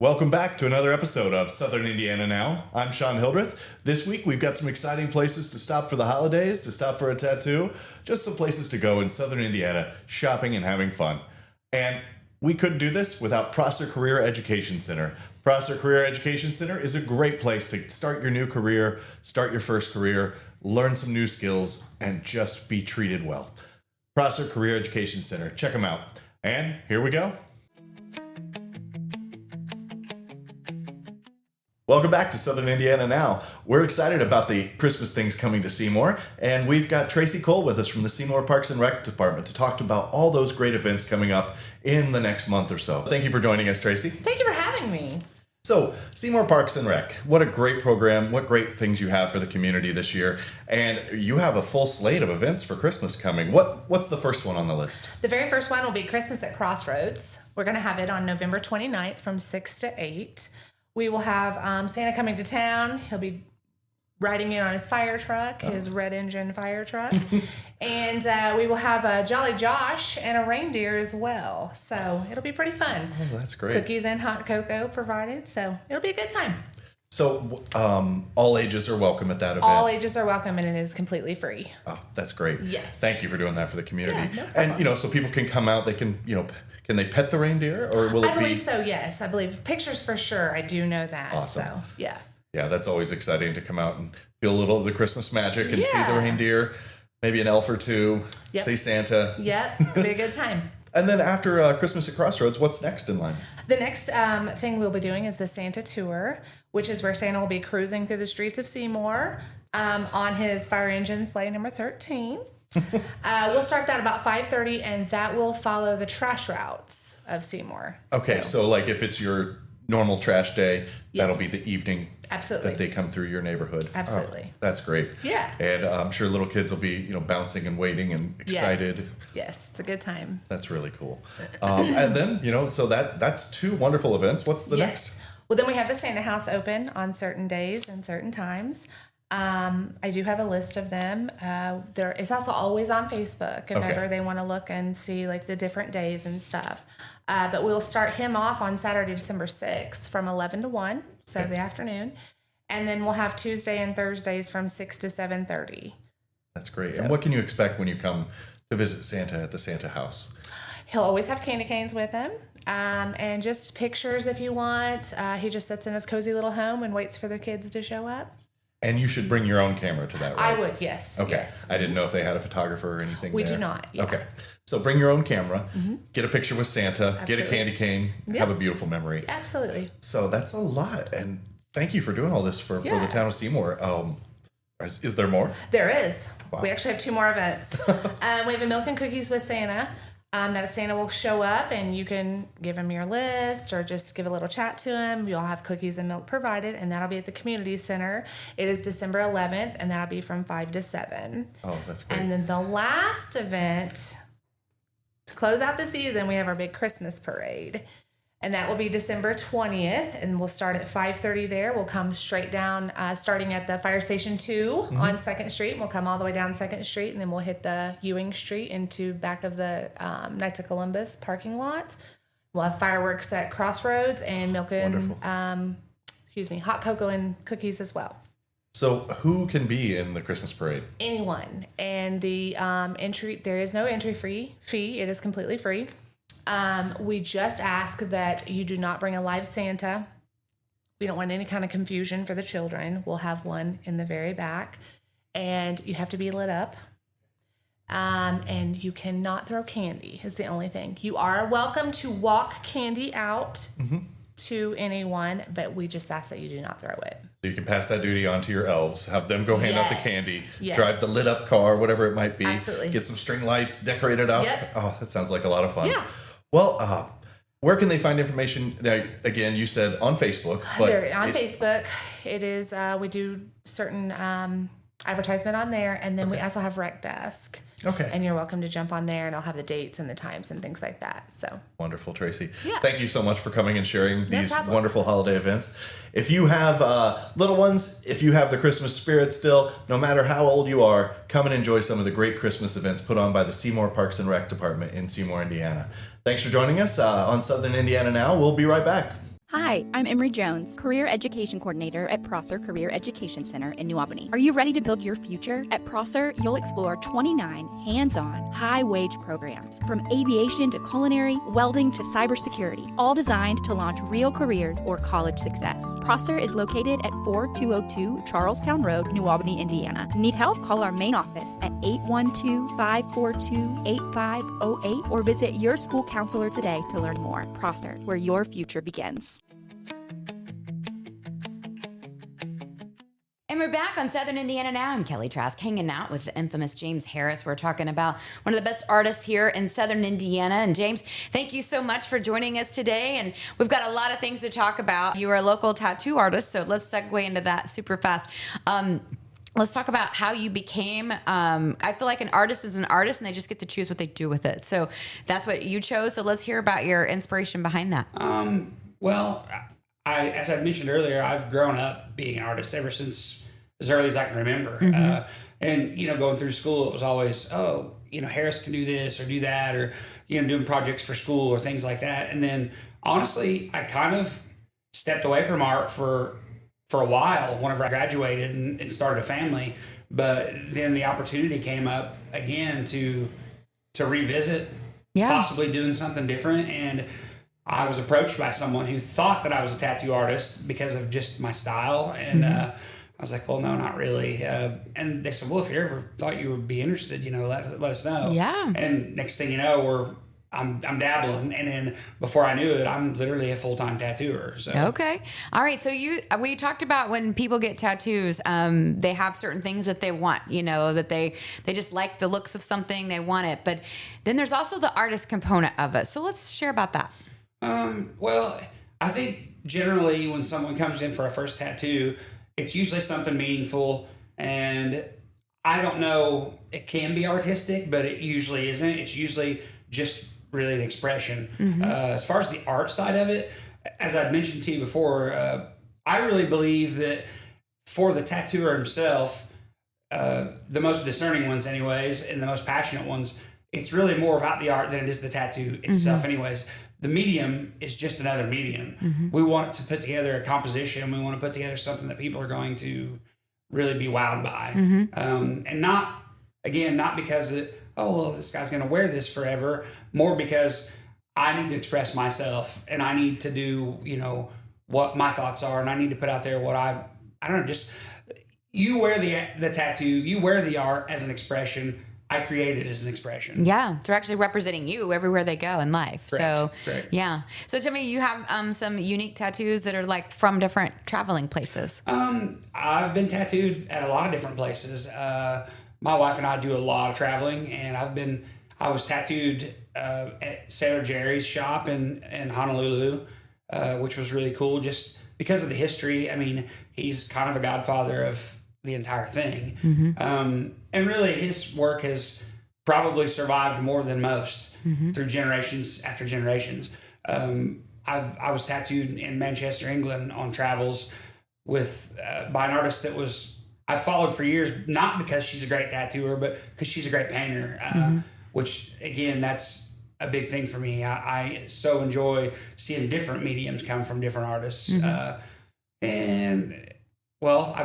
Welcome back to another episode of Southern Indiana Now. I'm Sean Hildreth. This week we've got some exciting places to stop for the holidays, to stop for a tattoo, just some places to go in Southern Indiana, shopping and having fun. And we couldn't do this without Prosser Career Education Center. Prosser Career Education Center is a great place to start your new career, start your first career, learn some new skills, and just be treated well. Prosser Career Education Center. Check them out. And here we go. Welcome back to Southern Indiana Now. We're excited about the Christmas things coming to Seymour, and we've got Tracy Cole with us from the Seymour Parks and Rec Department to talk about all those great events coming up in the next month or so. Thank you for joining us, Tracy. Thank you for having me. So, Seymour Parks and Rec, what a great program, what great things you have for the community this year, and you have a full slate of events for Christmas coming. What's the first one on the list? The very first one will be Christmas at Crossroads. We're going to have it on November 29th from 6 to 8. We will have Santa coming to town. He'll be riding in on his fire truck, his red engine fire truck. And we will have a Jolly Josh and a reindeer as well. So it'll be pretty fun. Oh, that's great. Cookies and hot cocoa provided. So it'll be a good time. So all ages are welcome at that event? All ages are welcome, and it is completely free. Oh, that's great. Yes. Thank you for doing that for the community. Yeah, no problem. And, so people can come out, they can, can they pet the reindeer, or will it be? I believe so, yes. I believe pictures for sure. I do know that. Awesome. So, yeah. Yeah, that's always exciting to come out and feel a little of the Christmas magic and see the Yeah. reindeer, maybe an elf or two, Yep. see Santa. Yep. It'll be a good time. And then after Christmas at Crossroads, what's next in line? The next thing we'll be doing is the Santa Tour, which is where Santa will be cruising through the streets of Seymour on his fire engine sleigh number 13. We'll start that about 5:30, and that will follow the trash routes of Seymour. Okay, so like if it's your normal trash day, that'll Yes. be the evening Absolutely. that they come through your neighborhood. Absolutely. Oh, that's great. Yeah. And I'm sure little kids will be, bouncing and waiting and excited. Yes, it's a good time. That's really cool. And then, so that's two wonderful events. What's the next? Well, then we have the Santa House open on certain days and certain times. I do have a list of them. It's also always on Facebook if ever they want to look and see like the different days and stuff. But we'll start him off on Saturday, December 6th from 11 to 1, so the afternoon. And then we'll have Tuesday and Thursdays from 6 to 7:30. That's great. And what can you expect when you come to visit Santa at the Santa House? He'll always have candy canes with him, and just pictures if you want. He just sits in his cozy little home and waits for the kids to show up. And you should bring your own camera to that, right? I would, yes. Okay. Yes. I didn't know if they had a photographer or anything We there. do not, yeah. Okay. So bring your own camera, get a picture with Santa, get a Absolutely. candy cane, have a beautiful memory. Absolutely. So that's a lot. And thank you for doing all this for the Yeah. town of Seymour. Is there more? There is. Wow. We actually have 2 more events. We have a Milk and Cookies with Santa. That Santa will show up, and you can give him your list or just give a little chat to him. You'll have cookies and milk provided, and that'll be at the community center. It is December 11th, and that'll be from 5 to 7. Oh, that's great. And then the last event, to close out the season, we have our big Christmas parade. And that will be December 20th, and we'll start at 5:30 there. We'll come straight down, starting at the Fire Station 2 on 2nd Street. We'll come all the way down 2nd Street, and then we'll hit the Ewing Street into back of the Knights of Columbus parking lot. We'll have fireworks at Crossroads and milk and, hot cocoa and cookies as well. So who can be in the Christmas parade? Anyone. And the entry, there is no entry fee. It is completely free. We just ask that you do not bring a live Santa. We don't want any kind of confusion for the children. We'll have one in the very back, and you have to be lit up. And you cannot throw candy is the only thing. You are welcome to walk candy out to anyone, but we just ask that you do not throw it. So you can pass that duty on to your elves, have them go hand out the Yes. candy, Yes. drive the lit up car, whatever it might be. Absolutely. Get some string lights, decorate it up. Yep. Oh, that sounds like a lot of fun. Yeah. Well, where can they find information? Now, again, you said on Facebook. But They're on Facebook. It is, we do certain advertisement on there, and then we also have Rec Desk. Okay. And you're welcome to jump on there, and I'll have the dates and the times and things like that. So Wonderful, Tracy. Yeah. Thank you so much for coming and sharing these problem. wonderful holiday events. If you have little ones, if you have the Christmas spirit still, no matter how old you are, come and enjoy some of the great Christmas events put on by the Seymour Parks and Rec Department in Seymour, Indiana. Thanks for joining us on Southern Indiana Now. We'll be right back. Hi, I'm Emery Jones, Career Education Coordinator at Prosser Career Education Center in New Albany. Are you ready to build your future? At Prosser, you'll explore 29 hands-on, high-wage programs, from aviation to culinary, welding to cybersecurity, all designed to launch real careers or college success. Prosser is located at 4202 Charlestown Road, New Albany, Indiana. Need help? Call our main office at 812-542-8508 or visit your school counselor today to learn more. Prosser, where your future begins. And we're back on Southern Indiana Now. I'm Kelly Trask, hanging out with the infamous James Harris. We're talking about one of the best artists here in Southern Indiana. And James, thank you so much for joining us today. And we've got a lot of things to talk about. You are a local tattoo artist, so let's segue into that super fast. Let's talk about how you became, I feel like an artist is an artist and they just get to choose what they do with it. So that's what you chose. So let's hear about your inspiration behind that. Well, as I mentioned earlier, I've grown up being an artist ever since as early as I can remember. And, going through school, it was always, Harris can do this or do that, or, doing projects for school or things like that. And then honestly, I kind of stepped away from art for a while whenever I graduated and started a family. But then the opportunity came up again to revisit, possibly doing something different. And I was approached by someone who thought that I was a tattoo artist because of just my style. And I was like, well, no, not really. And they said, well, if you ever thought you would be interested, let us know. Yeah. And next thing you know, I'm dabbling. And then before I knew it, I'm literally a full-time tattooer. So. Okay. All right. So we talked about when people get tattoos, they have certain things that they want, that they just like the looks of something, they want it. But then there's also the artist component of it. So let's share about that. Well, I think generally when someone comes in for a first tattoo, it's usually something meaningful, and I don't know, it can be artistic, but it usually isn't. It's usually just really an expression. As far as the art side of it, as I've mentioned to you before, I really believe that for the tattooer himself, the most discerning ones anyways, and the most passionate ones, it's really more about the art than it is the tattoo itself anyways. The medium is just another medium. We want to put together a composition. We want to put together something that people are going to really be wowed by. And not because this guy's going to wear this forever, more because I need to express myself and I need to do, what my thoughts are, and I need to put out there what I don't know, just you wear the tattoo, you wear the art as an expression. I create it as an expression. Yeah, they're actually representing you everywhere they go in life. Correct. So, yeah. So tell me, you have some unique tattoos that are like from different traveling places. I've been tattooed at a lot of different places. My wife and I do a lot of traveling, and I was tattooed at Sailor Jerry's shop in Honolulu, which was really cool just because of the history. I mean, he's kind of a godfather of the entire thing. And really his work has probably survived more than most through generations after generations. I was tattooed in Manchester, England on travels with by an artist that I followed for years, not because she's a great tattooer, but because she's a great painter, which again, that's a big thing for me. I so enjoy seeing different mediums come from different artists. Well, I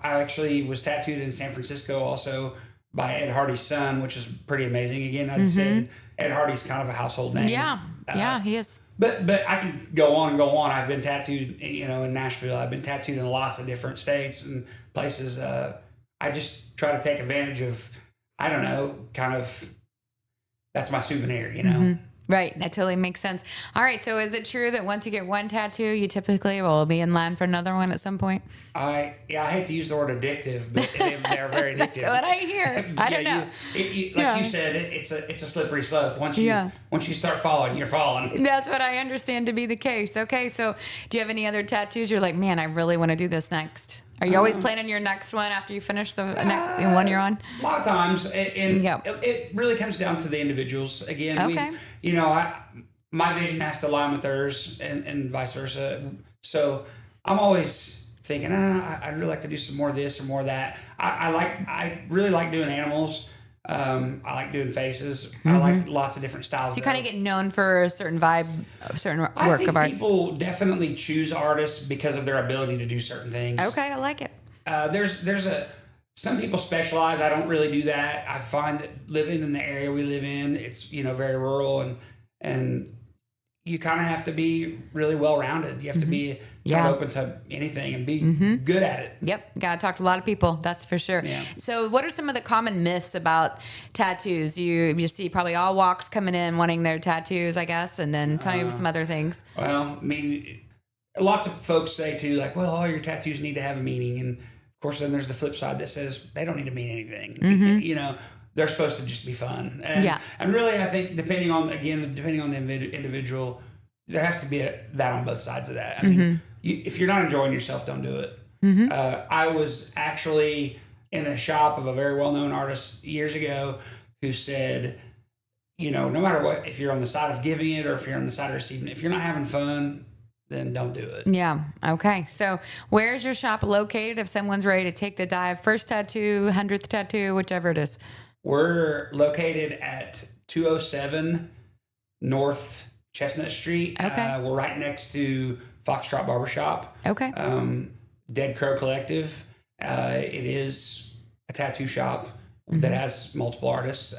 actually was tattooed in San Francisco also by Ed Hardy's son, which is pretty amazing. Again, I'd said Ed Hardy's kind of a household name. Yeah, he is. But I can go on and go on. I've been tattooed, in Nashville. I've been tattooed in lots of different states and places. I just try to take advantage of, I don't know, kind of, that's my souvenir, Right. That totally makes sense. All right. So is it true that once you get one tattoo, you typically will be in line for another one at some point? I hate to use the word addictive, but they're very addictive. That's what I hear. I don't know. You said, it's a slippery slope. Once you start falling, you're falling. That's what I understand to be the case. Okay. So do you have any other tattoos? You're like, man, I really want to do this next. Are you always planning your next one after you finish the one you're on? A lot of times, and it really comes down to the individuals. Again, my vision has to align with theirs, and vice versa. So I'm always thinking, I'd really like to do some more of this or more of that. I really like doing animals. I like doing faces. I like lots of different styles. So you kind of get known for a certain vibe, a certain work of art. People definitely choose artists because of their ability to do certain things. Okay, I like it. Some people specialize. I don't really do that. I find that living in the area we live in, it's very rural, and you kind of have to be really well-rounded. You have to be kind of open to anything and be good at it. Yep, got to talk to a lot of people. That's for sure. Yeah. So, what are some of the common myths about tattoos? You see probably all walks coming in wanting their tattoos, I guess, and then tell me some other things. Well, I mean, lots of folks say too, like, well, all your tattoos need to have a meaning, and of course, then there's the flip side that says they don't need to mean anything. They're supposed to just be fun. And really, I think depending on the individual, there has to be that on both sides of that. I mean, if you're not enjoying yourself, don't do it. I was actually in a shop of a very well-known artist years ago who said, no matter what, if you're on the side of giving it or if you're on the side of receiving it, if you're not having fun, then don't do it. Yeah. Okay. So where's your shop located if someone's ready to take the dive? First tattoo, 100th tattoo, whichever it is. We're located at 207 North Chestnut Street. Okay. We're right next to Foxtrot Barbershop. Okay. Dead Crow Collective. It is a tattoo shop that has multiple artists.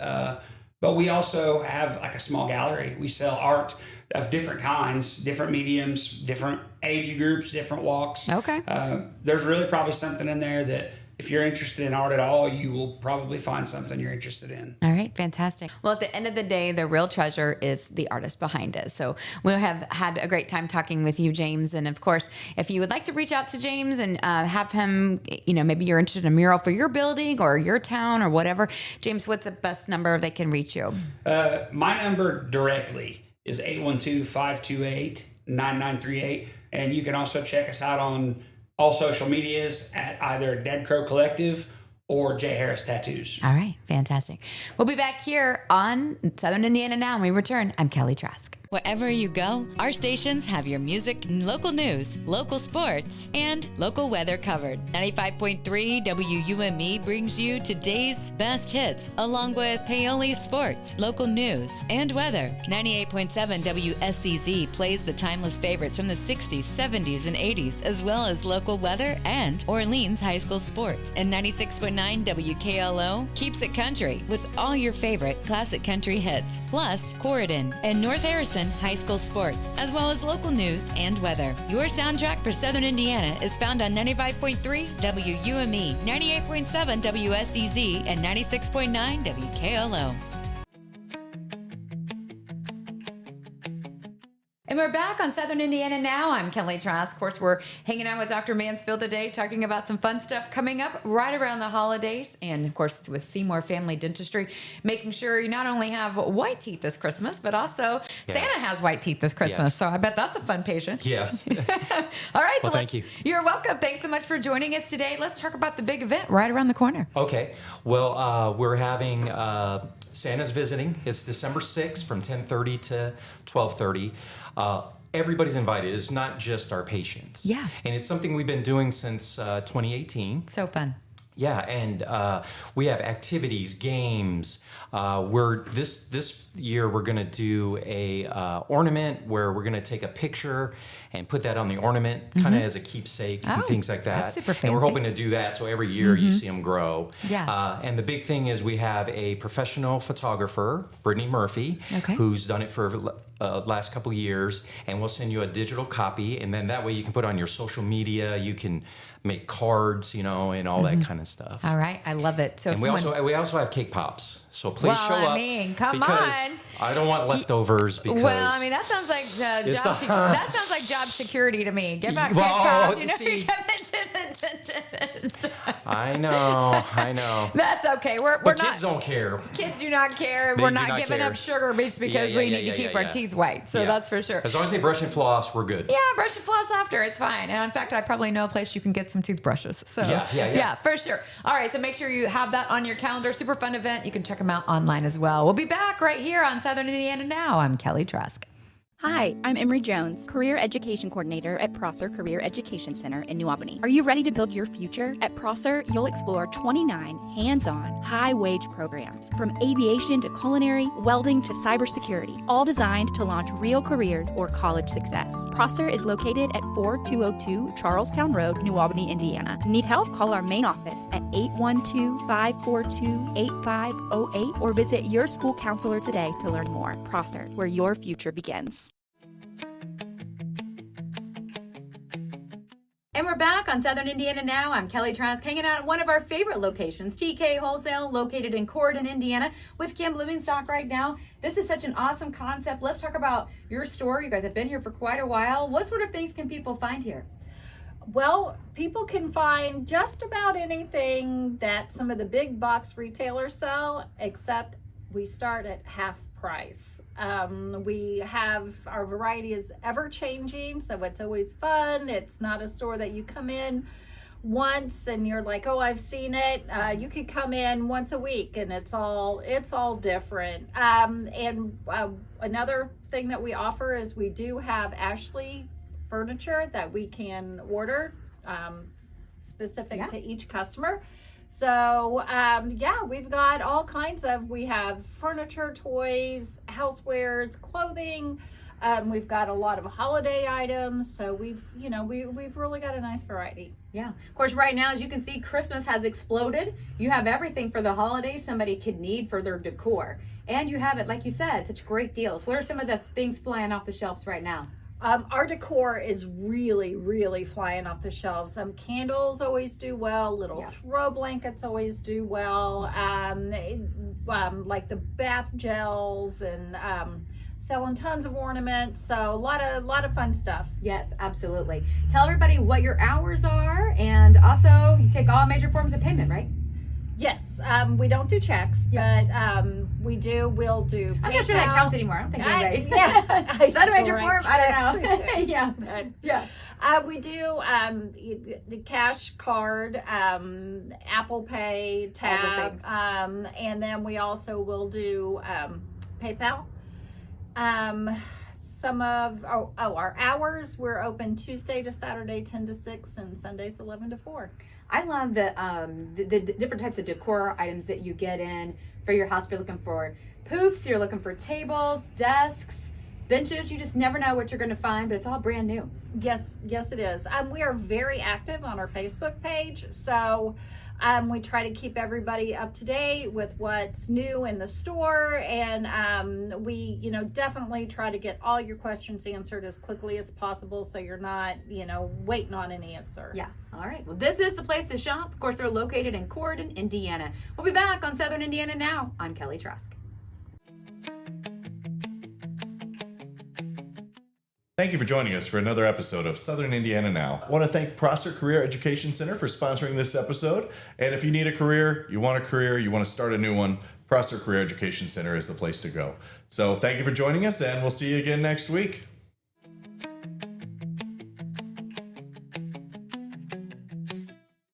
But we also have like a small gallery. We sell art of different kinds, different mediums, different age groups, different walks. Okay. There's really probably something in there that if you're interested in art at all, you will probably find something you're interested in. All right, fantastic. Well, at the end of the day, the real treasure is the artist behind it. So we have had a great time talking with you, James. And of course, if you would like to reach out to James and have him, maybe you're interested in a mural for your building or your town or whatever. James, what's the best number they can reach you? My number directly is 812-528-9938. And you can also check us out on all social medias at either Dead Crow Collective or J. Harris Tattoos. All right, fantastic. We'll be back here on Southern Indiana Now when we return. I'm Kelly Trask. Wherever you go, our stations have your music, local news, local sports, and local weather covered. 95.3 WUME brings you today's best hits, along with Paoli Sports, local news, and weather. 98.7 WSCZ plays the timeless favorites from the 60s, 70s, and 80s, as well as local weather and Orleans High School sports. And 96.9 WKLO keeps it country with all your favorite classic country hits, plus Corridon and North Harrison High School sports, as well as local news and weather. Your soundtrack for Southern Indiana is found on 95.3 WUME, 98.7 WSEZ, and 96.9 WKLO. And we're back on Southern Indiana Now. I'm Kelly Trask. Of course, we're hanging out with Dr. Mansfield today, talking about some fun stuff coming up right around the holidays. And of course, with Seymour Family Dentistry, making sure you not only have white teeth this Christmas, but also Santa has white teeth this Christmas. Yes. So I bet that's a fun patient. Yes. All right. Well, thank you. You're welcome. Thanks so much for joining us today. Let's talk about the big event right around the corner. Okay. Well, we're having Santa's visiting. It's December 6th from 10:30 to 12:30. Everybody's invited. It's not just our patients. Yeah. And it's something we've been doing since 2018. So fun. Yeah, and we have activities, games. This year we're going to do a ornament where we're going to take a picture and put that on the ornament, kind of as a keepsake and things like that. That's super fancy. And we're hoping to do that so every year you see them grow. Yeah. And the big thing is we have a professional photographer, Brittany Murphy, who's done it for last couple years, and we'll send you a digital copy, and then that way you can put it on your social media. You can make cards, and all that kind of stuff. All right, I love it. So And we also have cake pops. So please show up. Come because on. I don't want leftovers because. Well, I mean that sounds like that sounds like job security to me. Give out cake Well, pops, see, I know. That's okay. We're But not. kids don't care. Kids do not care. They We're do not not giving care. up sugar just because we need to keep our teeth white. So that's for sure. As long as they brush and floss, we're good. Yeah, brush and floss after. It's fine. And in fact, I probably know a place you can get some toothbrushes. So yeah, for sure. All right, so make sure you have that on your calendar. Super fun event. You can check them out online as well. We'll be back right here on Southern Indiana Now. I'm Kelly Trask. Hi, I'm Emery Jones, Career Education Coordinator at Prosser Career Education Center in New Albany. Are you ready to build your future? At Prosser, you'll explore 29 hands-on, high-wage programs, from aviation to culinary, welding to cybersecurity, all designed to launch real careers or college success. Prosser is located at 4202 Charlestown Road, New Albany, Indiana. Need help? Call our main office at 812-542-8508 or visit your school counselor today to learn more. Prosser, where your future begins. And we're back on Southern Indiana Now. I'm Kelly Trask, hanging out at one of our favorite locations, TK Wholesale, located in Corydon, Indiana, with Kim Livingstock right now. This is such an awesome concept. Let's talk about your store. You guys have been here for quite a while. What sort of things can people find here? Well, people can find just about anything that some of the big box retailers sell, except we start at half price. We have, our variety is ever changing, so it's always fun. It's not a store that you come in once and you're like, oh, I've seen it. You could come in once a week and it's all different. Another thing that we offer is we do have Ashley furniture that we can order specific to each customer. So, we've got all kinds of, we have furniture, toys, housewares, clothing. We've got a lot of holiday items. So we've really got a nice variety. Yeah. Of course, right now, as you can see, Christmas has exploded. You have everything for the holidays somebody could need for their decor. And you have it, like you said, such great deals. What are some of the things flying off the shelves right now? Our decor is really, really flying off the shelves. Candles always do well. Little throw blankets always do well. Like the bath gels and selling tons of ornaments. So a lot of fun stuff. Yes, absolutely. Tell everybody what your hours are, and also you take all major forms of payment, right? Yes, we don't do checks, but we'll do. I'm not sure that counts anymore. I don't think anybody. Is that a major form? I don't know. We do the cash card, Apple Pay, tab, and then we also will do PayPal. Some of our hours, we're open Tuesday to Saturday 10 to 6 and Sundays 11 to 4. I love the different types of decor items that you get in for your house. If you're looking for poofs, you're looking for tables, desks, benches. You just never know what you're going to find, but it's all brand new. Yes, it is. We are very active on our Facebook page, so we try to keep everybody up to date with what's new in the store, and we definitely try to get all your questions answered as quickly as possible, so you're not waiting on an answer. Yeah. All right. Well, this is the place to shop. Of course, they're located in Corydon, Indiana. We'll be back on Southern Indiana Now. I'm Kelly Trask. Thank you for joining us for another episode of Southern Indiana Now. I want to thank Prosser Career Education Center for sponsoring this episode. And if you need a career, you want to start a new one, Prosser Career Education Center is the place to go. So thank you for joining us, and we'll see you again next week.